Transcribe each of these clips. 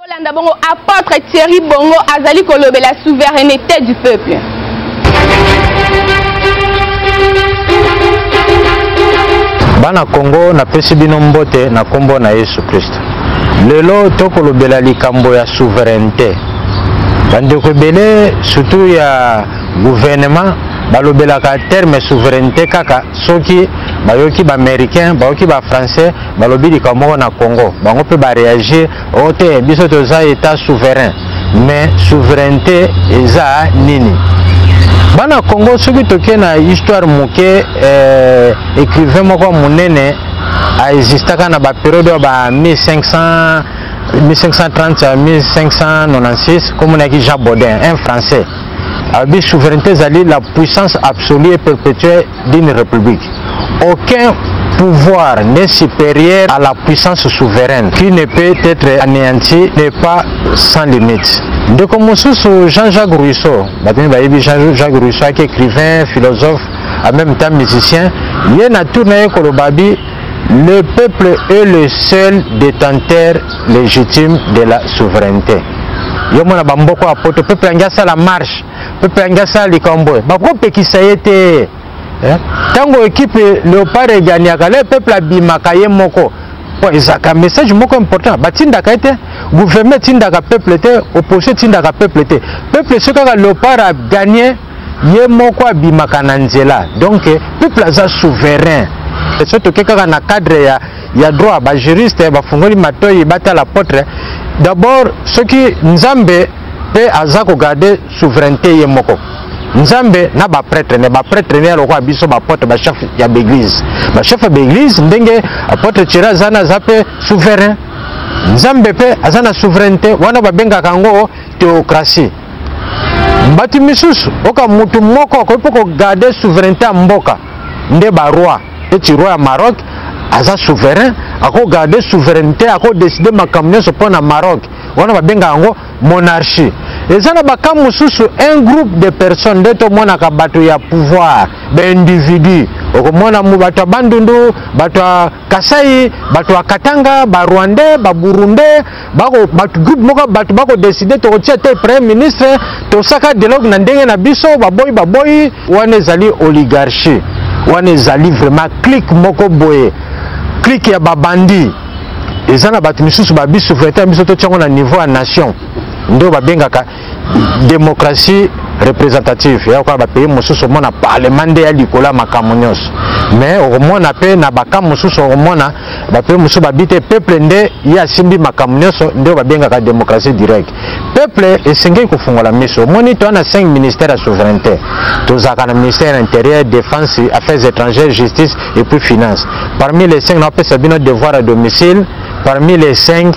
Olanda bongo apôtre Thierry Bongo azali kolobe la souveraineté du peuple. Bana Congo na pesi bino mbote na kombo na Yesu Kristo. Lelo tokolobela likambo ya souveraineté. Bandeko ebele surtout ya gouvernement balobelaka terme souveraineté kaka soki bayoki ba américain bayoki ba français balobi likambo na Congo bango pe ba réagir ote biso toza état souverain mais souveraineté eza nini bana Congo soki toke na histoire muke écrivain moko munene a existaka na ba période ba 1530 à 1596 comme on a dit Jean Baudin un français. La souveraineté est la puissance absolue et perpétuelle d'une république. Aucun pouvoir n'est supérieur à la puissance souveraine qui ne peut être anéanti, n'est pas sans limite. De comme Jean-Jacques Rousseau, Jean-Jacques Rousseau qui est écrivain, philosophe, en même temps musicien, il y a une tournée Kolobabi. Le peuple est le seul détenteur légitime de la souveraineté. Yomona bamboko apoto peuple angasa la marche, peuple angasa likambo. Bako pekisa yete. Tango équipe Léopard et Ganiaka, le peuple abimaka ye moko. Ezaka message moko important. Batinda ka ete, gouvernement tinda ka peuple te, opposition tinda ka peuple te. Peuple ce que Léopard a gagné, ye moko abimaka na nzela. Donc peuple aza souverain. Surtout que dans le cadre il y a droit ba juriste ba fungoli matoyi bata la potre d'abord ce qui nzambe pe azako garder souveraineté yemoko nzambe na ba prêtre ne lokwa biso ba potre ba chef ya l'église ba chef de l'église ndenge apôtre Thierry zana zape souverain nzambe pe azana souveraineté wana ba benga kango théocratie mbati misusu oka mutu moko ko poko garder souveraineté mboka nde ba roi et roi à Maroc, aza souverain, ako garder souveraineté, ako décider makamyo so pona Maroc. Wana babenga ngo monarchie. Et ça na bakamu susu un groupe de personnes de to mona ka bato ya pouvoir, be individu. Oko mona mu bato bandundu, bato Kasai, bato Katanga, ba Rwandais, ba Burundais, bako bato groupe moko bato bako décider to tia te premier ministre, to saka dialogue na ndenge na biso, baboy, wana ezali oligarchie. On est vraiment clic moko boye clic ya babandi ezana batu misusu ba biso souveraineté biso to tshongo na niveau ya nation ndo ba bengaka démocratie représentative ya kwa ba pays mususu mona parlement ya likola makamunios mais au mona pe na bakam mususu au mona ba pays mususu ba bité peuple nde ya simbi makamunios ndo ba bengaka démocratie directe peuple esengeli kofungola miso moni to na 5 ministères à souveraineté tozaka na ministère intérieur défense affaires étrangères justice et puis finance parmi les 5 on peut sabino devoir à domicile parmi les 5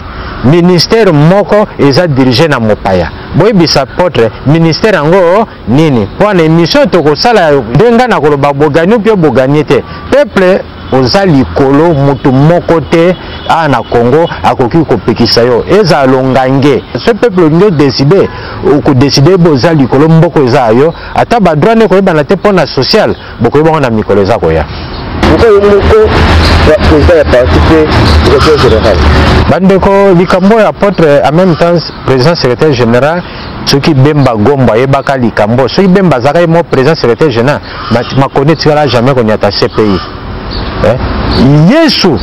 ministère moko eza dirigé na mopaya boy bisa potre ministère ngo nini pour une émission to ko sala denga na koloba bogani pio bogani te peuple ozali kolo mutu moko te na Congo akoki ko pekisa yo eza longange ce peuple nyo décider ou ko décider bozali kolo mboko eza yo ata ba droit ne ko bana te pona social boko ba na mikolo eza ko ya bandeko likambo ya apôtre en même temps président secrétaire général soki bemba gomba yebaka likambo soki bemba zaka mo président secrétaire général ma connaître jamais qu'on y a CPI Yesu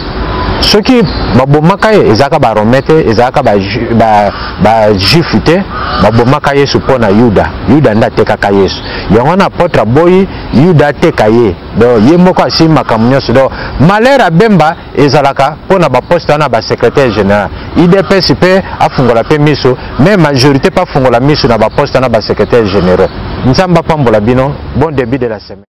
soki babomaka ezaka ba romete ezaka ba jifute babomaka Yesu pona Yuda nda tekaka Yesu yango na apôtre boyi Yuda tekaye do ye moko asi makamunyoso do malheur bemba ezalaka pona ba poste na ba secrétaire général IDPS pe afungola pe miso mais majorité pas fungola miso na ba poste na ba secrétaire général nzamba pambola bino bon début de la semaine.